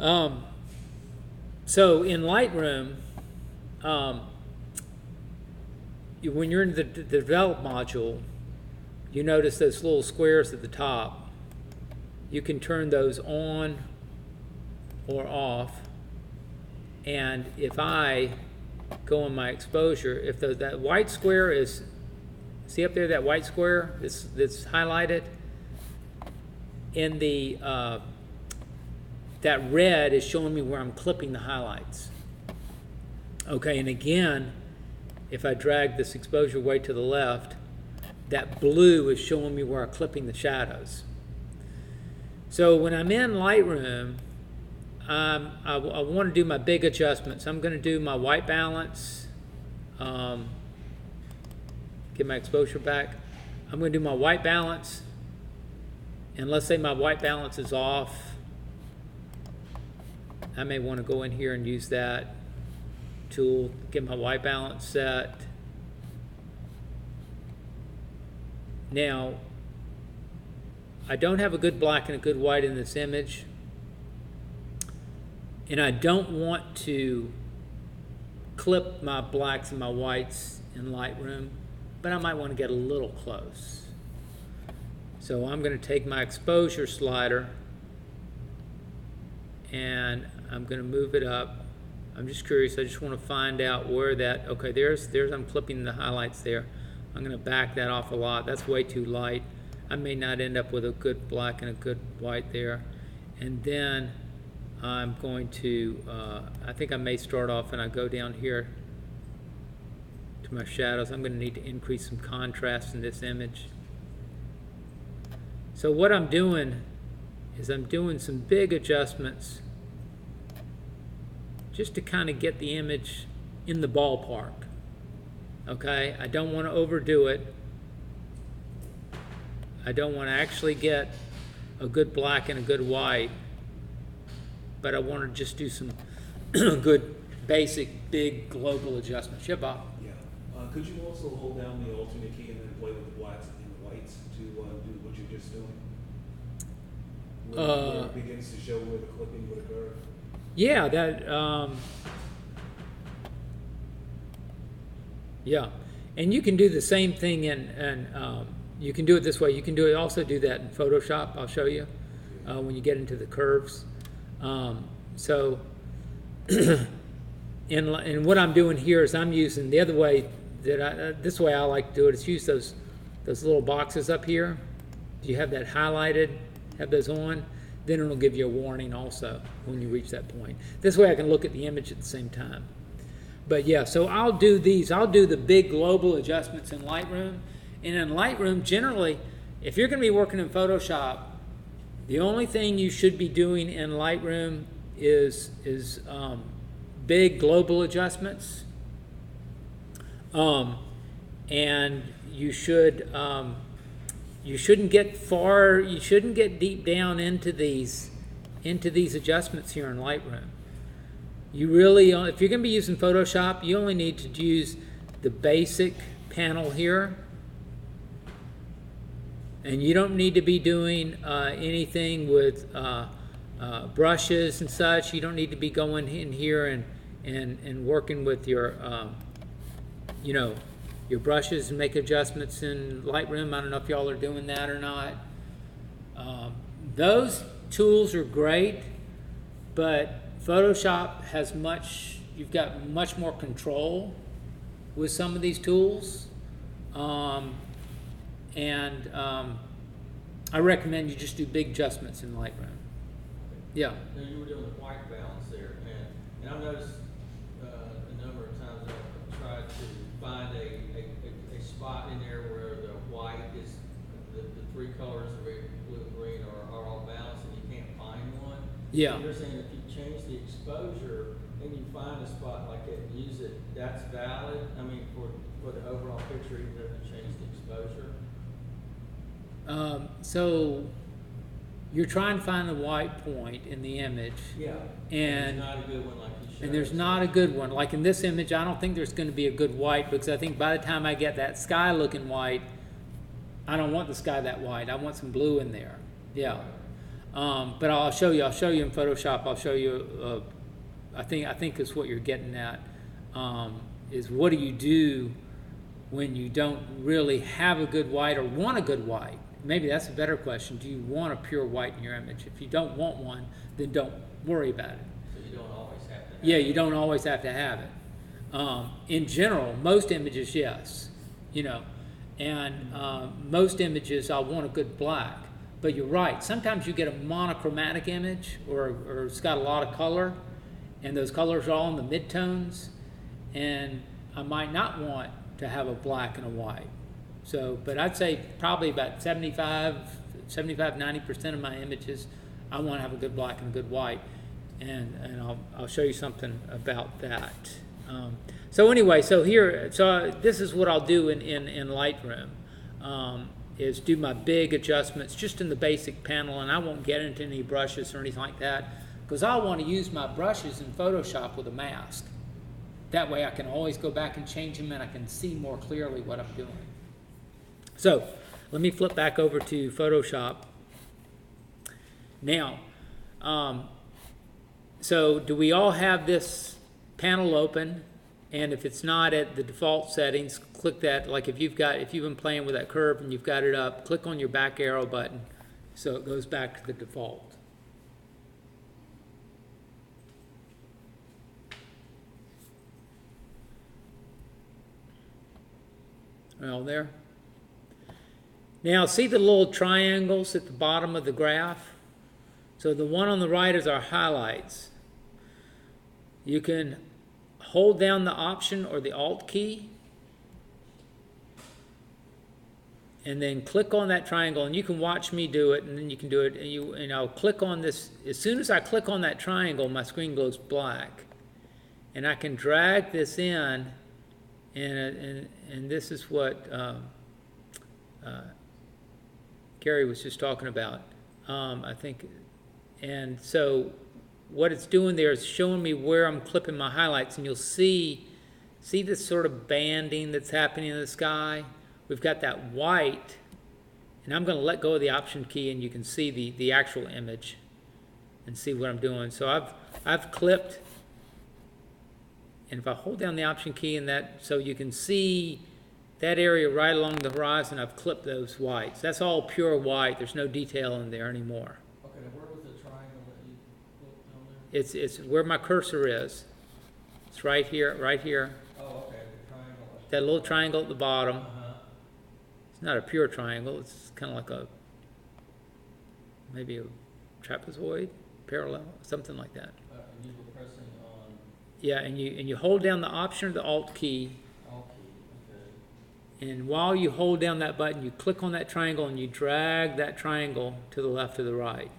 Um, so in Lightroom, when you're in the develop module, you notice those little squares at the top. You can turn those on or off. And if I go in my exposure, if that white square is, see up there, that white square that's highlighted, in the that red is showing me where I'm clipping the highlights. Okay, and again, if I drag this exposure way to the left, that blue is showing me where I'm clipping the shadows. So when I'm in Lightroom, I want to do my big adjustments. I'm going to do my white balance, get my exposure back. I'm going to do my white balance, and let's say my white balance is off. I may want to go in here and use that tool, get my white balance set. Now, I don't have a good black and a good white in this image, and I don't want to clip my blacks and my whites in Lightroom, but I might want to get a little close. So I'm going to take my exposure slider and I'm going to move it up. I'm just curious, I just want to find out where that, okay, there's I'm clipping the highlights there. I'm going to back that off a lot. That's way too light. I may not end up with a good black and a good white there. And then I'm going to, I think I may start off and I go down here to my shadows. I'm going to need to increase some contrast in this image. So what I'm doing is I'm doing some big adjustments just to kind of get the image in the ballpark. Okay, I don't want to overdo it. I don't want to actually get a good black and a good white, but I want to just do some good basic big global adjustments. Yeah, Bob? Yeah. Could you also hold down the alternate key and then play with the blacks and the whites to do what you're just doing? Where it begins to show where the clipping would occur? Yeah, that, yeah. And you can do the same thing in you can do it this way. You can do it, also do that in Photoshop. I'll show you when you get into the curves. So, and what I'm doing here is I'm using the other way that this way I like to do it is use those little boxes up here. You have that highlighted, have those on, then it'll give you a warning also when you reach that point. This way I can look at the image at the same time. But yeah, so I'll do these. I'll do the big global adjustments in Lightroom. And in Lightroom, generally, if you're going to be working in Photoshop, the only thing you should be doing in Lightroom is big global adjustments. And you shouldn't get far. You shouldn't get deep down into these adjustments here in Lightroom. You really, if you're going to be using Photoshop, you only need to use the basic panel here. And you don't need to be doing anything with brushes and such. You don't need to be going in here and working with your, your brushes and make adjustments in Lightroom. I don't know if y'all are doing that or not. Those tools are great, but Photoshop has you've got much more control with some of these tools. I recommend you just do big adjustments in Lightroom. Yeah. Now you were doing the white balance there, and I noticed a number of times I've tried to find a spot in there where the white is, the three colors, red, blue, and green, are all balanced, and you can't find one. Yeah. So you're saying if you change the exposure and you find a spot like that and use it, that's valid? I mean, for the overall picture, even though you change the exposure? So you're trying to find the white point in the image. Yeah. And there's not a good one like you showed. And there's not a good one. Like in this image, I don't think there's going to be a good white, because I think by the time I get that sky looking white, I don't want the sky that white. I want some blue in there. Yeah. But I'll show you in Photoshop. I'll show you, I think is what you're getting at, is what do you do when you don't really have a good white or want a good white? Maybe that's a better question. Do you want a pure white in your image? If you don't want one, then don't worry about it. So you don't always have to have Yeah, it. you don't always have to have it. In general, most images, yes, you know, and most images I'll want a good black. But you're right. Sometimes you get a monochromatic image, or it's got a lot of color, and those colors are all in the midtones, and I might not want to have a black and a white. So, but I'd say probably about 90% of my images, I want to have a good black and a good white, and I'll show you something about that. So anyway, so this is what I'll do in Lightroom, is do my big adjustments just in the basic panel, and I won't get into any brushes or anything like that, because I want to use my brushes in Photoshop with a mask. That way I can always go back and change them, and I can see more clearly what I'm doing. So let me flip back over to Photoshop. Now, so do we all have this panel open? And if it's not at the default settings, click that. Like if you've been playing with that curve and you've got it up, click on your back arrow button so it goes back to the default. All there? Now see the little triangles at the bottom of the graph? So the one on the right is our highlights. You can hold down the Option or the Alt key and then click on that triangle, and you can watch me do it, and then you can do it, and I'll click on this. As soon as I click on that triangle, my screen goes black, and I can drag this in, and this is what Gary was just talking about, I think. And so what it's doing there is showing me where I'm clipping my highlights, and you'll see this sort of banding that's happening in the sky. We've got that white, and I'm going to let go of the Option key, and you can see the actual image and see what I'm doing. So I've clipped, and if I hold down the Option key and that, so you can see that area right along the horizon, I've clipped those whites. That's all pure white. There's no detail in there anymore. Okay, now where was the triangle that you put down there? It's where my cursor is. It's right here, right here. Oh, okay, the triangle. That little triangle at the bottom. Uh-huh. It's not a pure triangle. It's kind of like maybe a trapezoid, parallel, something like that. And you were pressing on Yeah, and you hold down the Option or the Alt key, Alt key, okay. and while you hold down that button, you click on that triangle and you drag that triangle to the left or the right.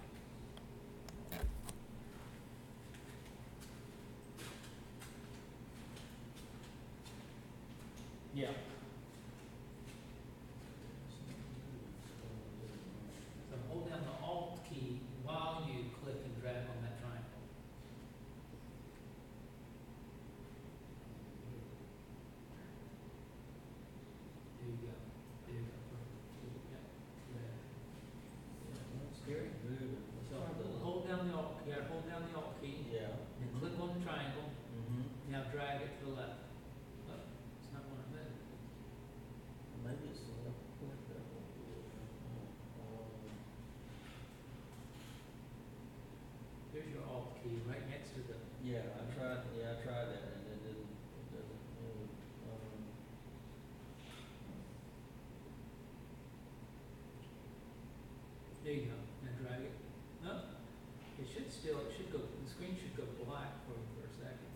Yeah. So hold down the Alt key while you click and drag on that triangle. There you go. There you go. Yeah. Scary? So hold down the Alt. You gotta hold down the Alt key. Yeah. And click on the triangle. Mm-hmm. Now drag it to the left. Oh, it's not one of those. Maybe it's the left click that one. Here's your Alt key right next to the. Yeah, I tried that and it doesn't, There you go. Now drag it. No, it should go. The screen should go black for you for a second.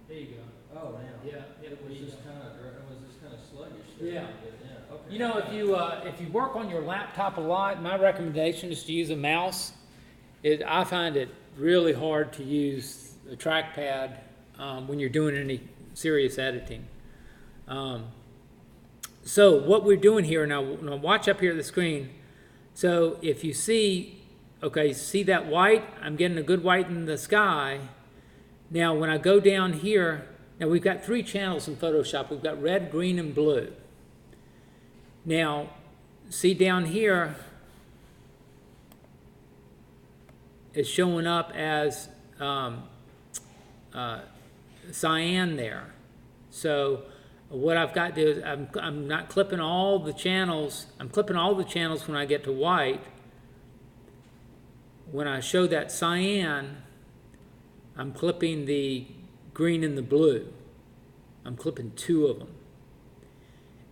There you go. oh, now. Yeah, It there was you just go. kind of sluggish there. Yeah. Yeah, okay. You know, if you work on your laptop a lot, my recommendation is to use a mouse. I find it really hard to use a trackpad when you're doing any serious editing. So what we're doing here now, watch up here at the screen. So if you see, okay, see that white? I'm getting a good white in the sky. Now when I go down here, now we've got 3 channels in Photoshop. We've got red, green, and blue. Now, see down here, is showing up as cyan there. So what I've got to do is I'm not clipping all the channels. I'm clipping all the channels when I get to white. When I show that cyan, I'm clipping the green and the blue. I'm clipping 2 of them.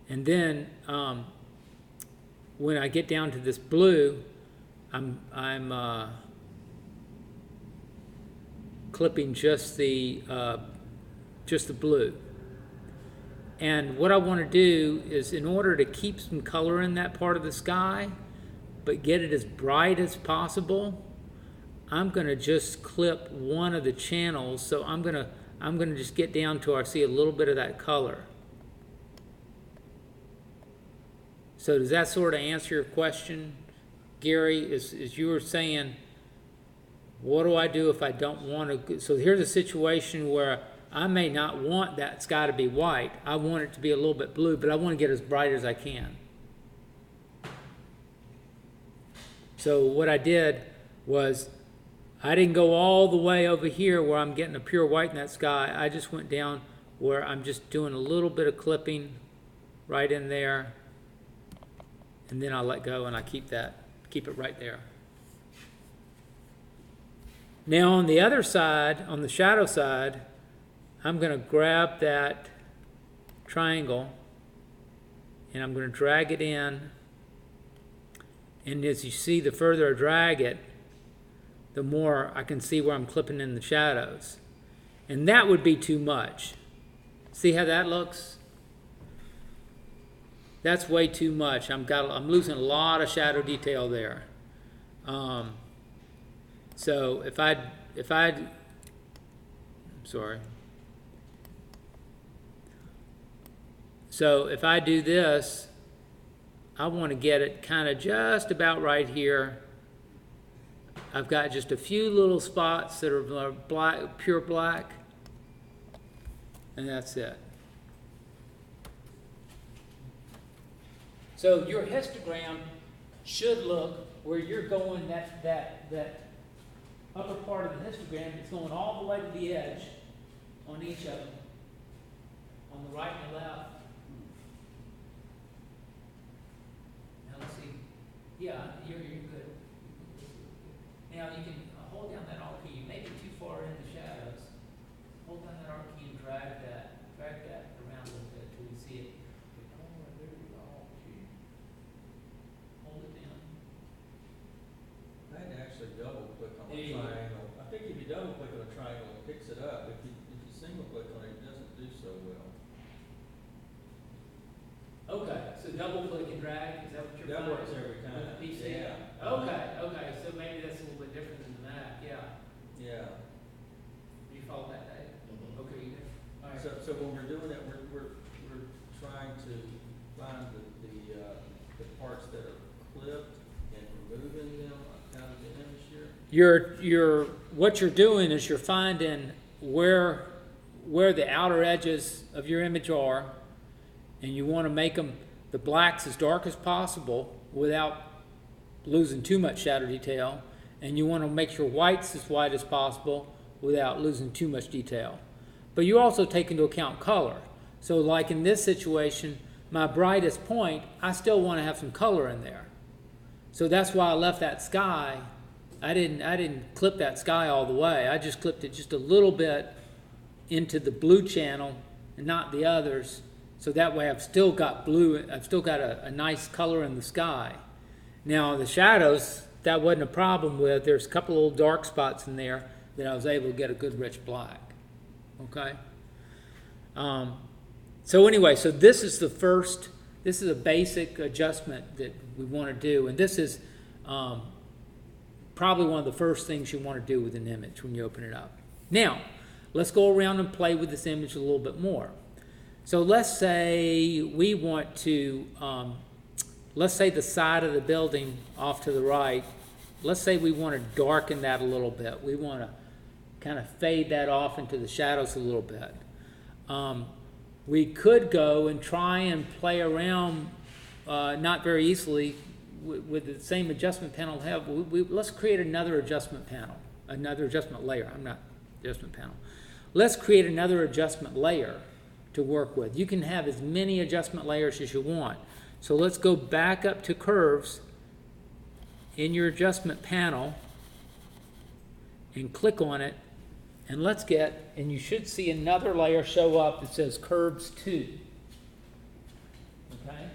And then when I get down to this blue, I'm clipping just the blue. And what I want to do is, in order to keep some color in that part of the sky, but get it as bright as possible, I'm going to just clip one of the channels. So I'm going to just get down to where I see a little bit of that color. So does that sort of answer your question, Gary? As you were saying, what do I do if I don't want to? So here's a situation where I may not want that sky to be white. I want it to be a little bit blue, but I want to get as bright as I can. So what I did was, I didn't go all the way over here where I'm getting a pure white in that sky. I just went down where I'm just doing a little bit of clipping right in there. And then I let go and I keep it right there. Now on the other side, on the shadow side, I'm going to grab that triangle and I'm going to drag it in. And as you see, the further I drag it, the more I can see where I'm clipping in the shadows. And that would be too much. See how that looks? That's way too much. I'm losing a lot of shadow detail there. So if I do this, I want to get it kind of just about right here. I've got just a few little spots that are black, pure black, and that's it. So your histogram should look where you're going, that upper part of the histogram, it's going all the way to the edge on each of them, on the right and the left. Now let's see. Yeah, you're good. Now you can hold down that Alt key. You may be too far in the shadows. Hold down that Alt key and drag that around a little bit till you see it. Hold it down. I had to actually double click on the triangle. I think if you double click on a triangle, it picks it up. If you single click on it, it doesn't do so well. Okay, so double click and drag, is that what you're That finding? works every time. With the PC? Yeah. Okay, so maybe that's a little bit different than that, yeah. Yeah. You follow that, Dave? Okay, you do. All right. So when we're doing it, we're trying to find the parts that are clipped and removing them out of the image here. What you're doing is you're finding where the outer edges of your image are, and you want to make them the blacks as dark as possible without losing too much shadow detail, and you want to make your whites as white as possible without losing too much detail. But you also take into account color. So like in this situation, my brightest point, I still want to have some color in there. So that's why I left that sky. I didn't clip that sky all the way. I just clipped it just a little bit into the blue channel and not the others. So that way I've still got blue, I've still got a nice color in the sky. Now the shadows, that wasn't a problem with. There's a couple little dark spots in there that I was able to get a good rich black. Okay? So anyway, so this is a basic adjustment that we want to do. And this is probably one of the first things you want to do with an image when you open it up. Now, let's go around and play with this image a little bit more. So let's say we want to, let's say the side of the building off to the right, let's say we want to darken that a little bit. We want to kind of fade that off into the shadows a little bit. We could go and try and play around, not very easily, with the same adjustment panel have, let's create another adjustment panel, another adjustment layer. I'm not adjustment panel. Let's create another adjustment layer to work with. You can have as many adjustment layers as you want. So let's go back up to curves in your adjustment panel and click on it, and let's get, and you should see another layer show up that says curves 2. Okay?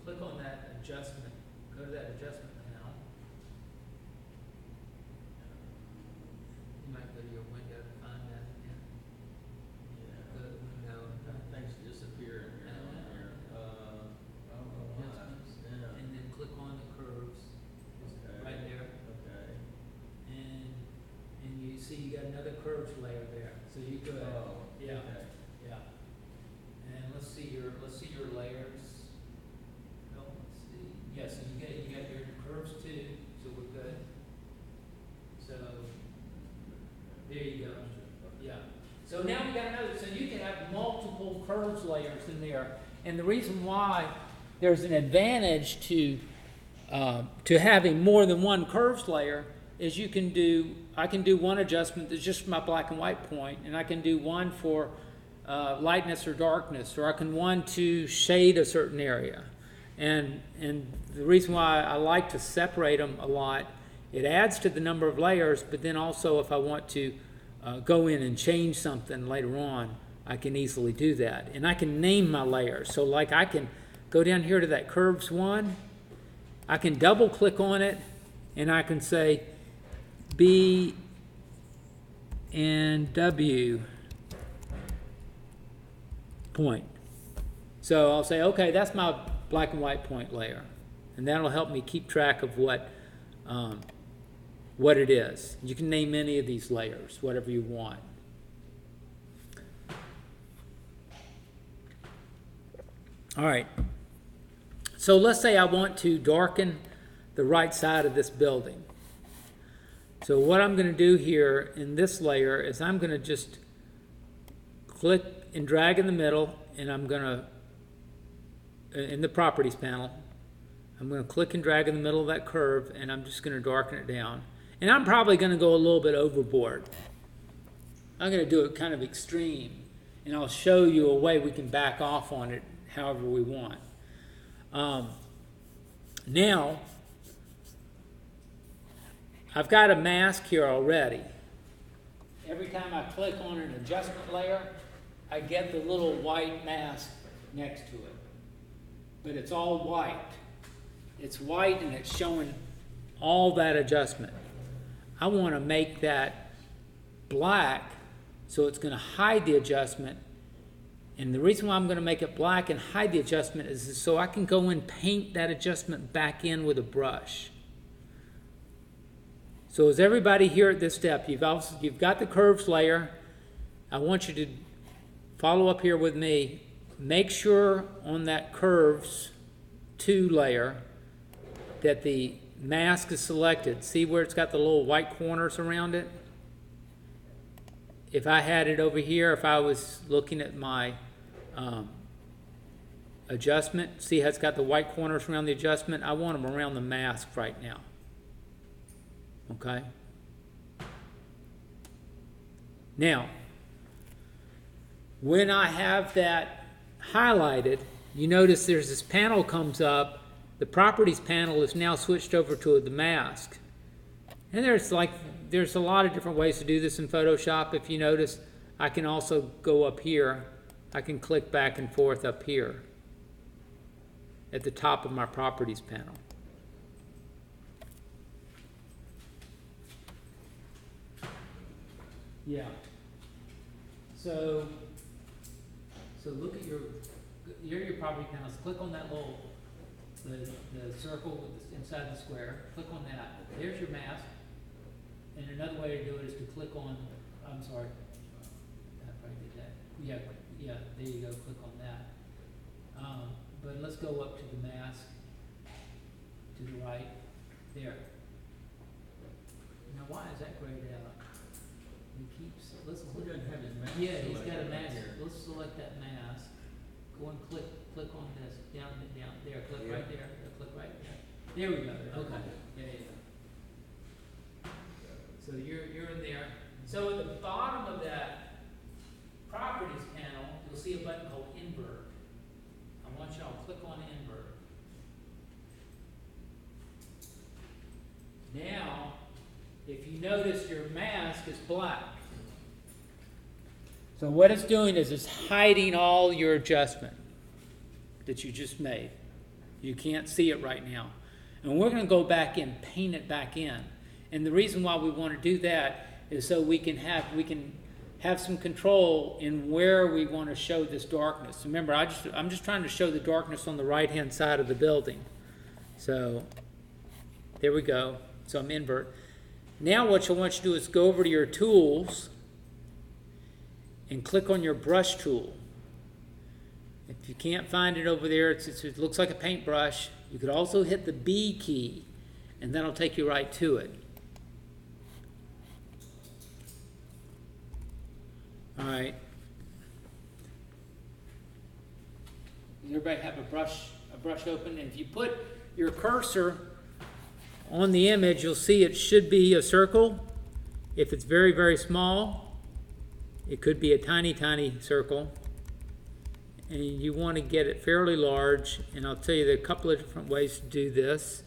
Click on that adjustment, go to that adjustment panel. You might go to your window to find that again. Go to the window. Things disappear in here. I don't know why. Adjustments, Yeah. and then click on the curves, Okay. right there. Okay. And you see you got another curves layer there. So you go ahead. Oh, Yeah. okay. Yeah. And let's see your layers. No, let's see. Yeah, so you got your curves too, so we're good. So there you go. Yeah. So now we got another, so you can have multiple curves layers in there. And the reason why there's an advantage to having more than one curves layer is I can do one adjustment that's just my black and white point, and I can do one for lightness or darkness, or I can one to shade a certain area. And the reason why I like to separate them a lot, it adds to the number of layers, but then also if I want to go in and change something later on, I can easily do that. And I can name my layers. So like I can go down here to that curves 1, I can double click on it, and I can say B and W point. So I'll say, okay, that's my black and white point layer, and that'll help me keep track of what it is. You can name any of these layers, whatever you want. All right. So let's say I want to darken the right side of this building. So what I'm going to do here in this layer is I'm going to just click and drag in the middle, and I'm going to, in the properties panel, I'm going to click and drag in the middle of that curve, and I'm just going to darken it down. And I'm probably going to go a little bit overboard. I'm going to do it kind of extreme, and I'll show you a way we can back off on it however we want. Now, I've got a mask here already. Every time I click on an adjustment layer, I get the little white mask next to it. But it's all white. It's white and it's showing all that adjustment. I want to make that black so it's going to hide the adjustment. And the reason why I'm going to make it black and hide the adjustment is so I can go and paint that adjustment back in with a brush. So as everybody here at this step, you've got the curves layer. I want you to follow up here with me. Make sure on that curves 2 layer that the mask is selected. See where it's got the little white corners around it? If I had it over here, if I was looking at my adjustment, see how it's got the white corners around the adjustment? I want them around the mask right now. Okay? Now, when I have that highlighted, you notice there's this panel comes up. The properties panel is now switched over to the mask. And there's a lot of different ways to do this in Photoshop. If you notice, I can also go up here. I can click back and forth up here at the top of my properties panel. Yeah. So look at your property panels. Click on that little the circle inside the square. Click on that. There's your mask. And another way to do it is to click on. I'm sorry. I probably did that. Yeah. There you go. Click on that. But let's go up to the mask to the right. There. Now, why is that grayed out? he keeps, let's. He doesn't have his mask Yeah, he's got a selected right mask, here. let's select that mask, go and click on this, down, there, click Yeah. right there, click right there. There we go, okay, yeah. So you're in there. So at the bottom of that properties panel, you'll see a button called invert. I want y'all to click on invert. Now, if you notice, your mask is black. So what it's doing is it's hiding all your adjustment that you just made. You can't see it right now. And we're going to go back and paint it back in. And the reason why we want to do that is so we can have some control in where we want to show this darkness. Remember, I'm just trying to show the darkness on the right-hand side of the building. So there we go. So I'm invert. Now what I want you to do is go over to your tools and click on your brush tool. If you can't find it over there, it looks like a paintbrush. You could also hit the B key, and that'll take you right to it. All right. Does everybody have a brush open? And if you put your cursor on the image, you'll see it should be a circle. If it's very, very small, it could be a tiny, tiny circle. And you want to get it fairly large, and I'll tell you there are a couple of different ways to do this.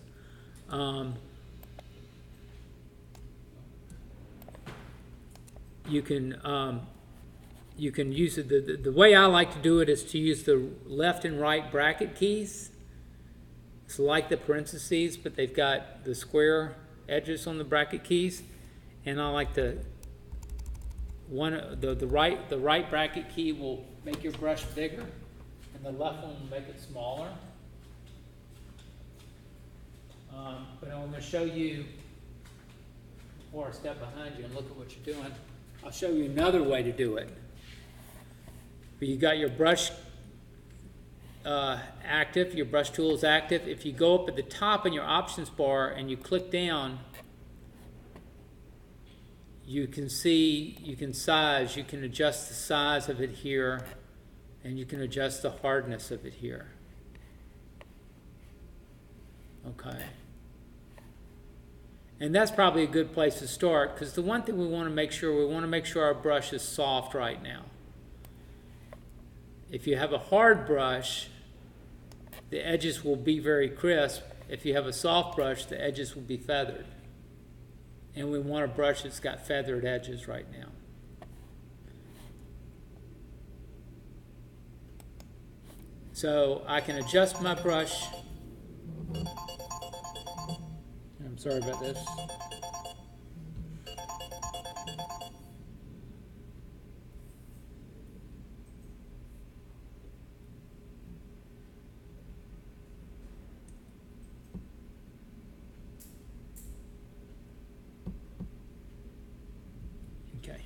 You can use it. The way I like to do it is to use the left and right bracket keys. It's like the parentheses, but they've got the square edges on the bracket keys, and I like to the right bracket key will make your brush bigger, and the left one will make it smaller. But I'm going to show you, before I step behind you and look at what you're doing, I'll show you another way to do it. But you got your brush active, your brush tool is active. If you go up at the top in your options bar and you click down, you can see, you can adjust the size of it here, and you can adjust the hardness of it here. Okay. And that's probably a good place to start, because the one thing we want to make sure our brush is soft right now. If you have a hard brush, the edges will be very crisp. If you have a soft brush, the edges will be feathered. And we want a brush that's got feathered edges right now. So I can adjust my brush. I'm sorry about this. Okay.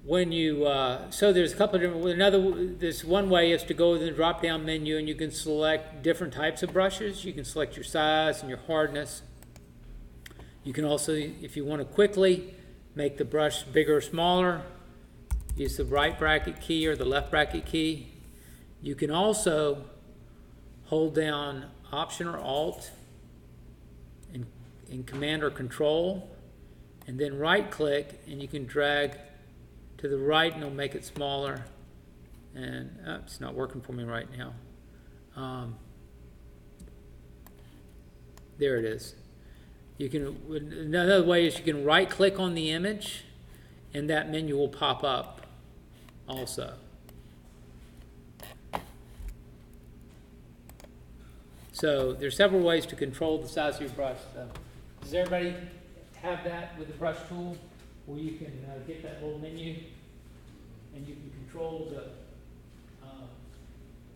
When you so there's a couple of different. There's one way is to go in the drop-down menu and you can select different types of brushes. You can select your size and your hardness. You can also, if you want to quickly make the brush bigger or smaller, use the right bracket key or the left bracket key. You can also hold down Option or Alt in Command or Control, and then right-click, and you can drag to the right, and it'll make it smaller. And it's not working for me right now. There it is. You can. Another way is you can right-click on the image, and that menu will pop up also. So there's several ways to control the size of your brush. So, does everybody have that with the brush tool, where you can get that little menu, and you can control the.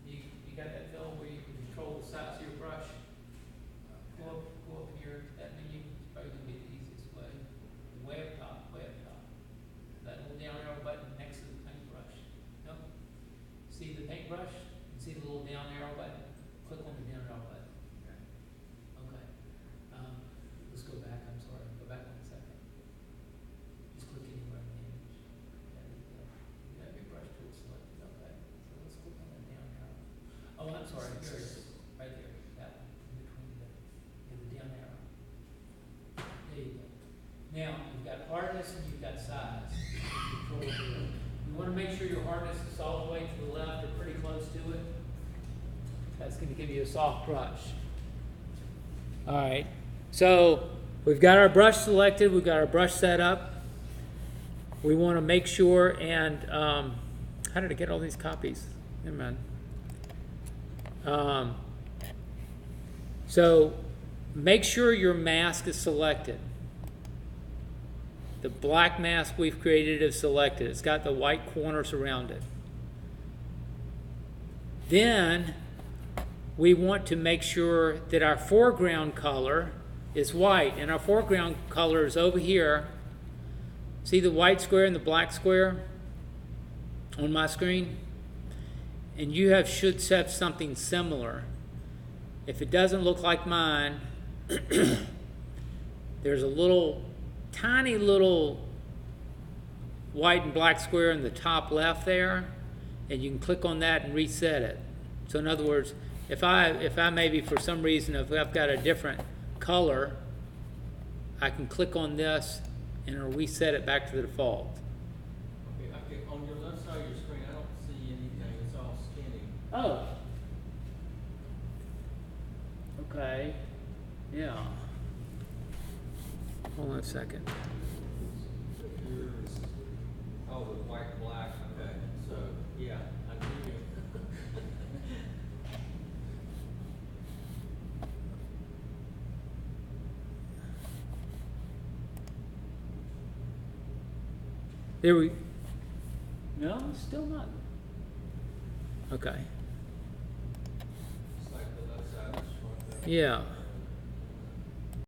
You got that, Phil, where you can control the size of your brush. Go up here. That menu is probably going to be the easiest way. Way up top, way up top. That little down arrow button next to the paintbrush. Nope. See the paintbrush? See the little down arrow button? Click on the down arrow button. Okay. Let's go back. I'm sorry. Go back one Here it is, right there, that one, in between the down arrow. There you go. Now, you've got hardness and you've got size. Control here. You wanna make sure your hardness is all the way to the left or pretty close to it. That's gonna give you a soft brush. All right, so we've got our brush selected, we've got our brush set up. We wanna make sure, and, how did I get all these copies? Never mind. So make sure your mask is selected. The black mask we've created is selected. It's got the white corners around it. Then we want to make sure that our foreground color is white, and our foreground color is over here. See the white square and the black square on my screen? And you should have something similar. If it doesn't look like mine, there's a little, tiny little white and black square in the top left there, and you can click on that and reset it. So in other words, if I maybe for some reason, if I've got a different color, I can click on this and it'll reset it back to the default. Okay, on your left side of your screen, I don't see anything, it's all skinny. Oh. Okay. Yeah. Hold on a second. Oh, with white and black, okay, so, yeah, I knew you. There we. No, still not. Okay. It's like the left side is shrunk up. Yeah.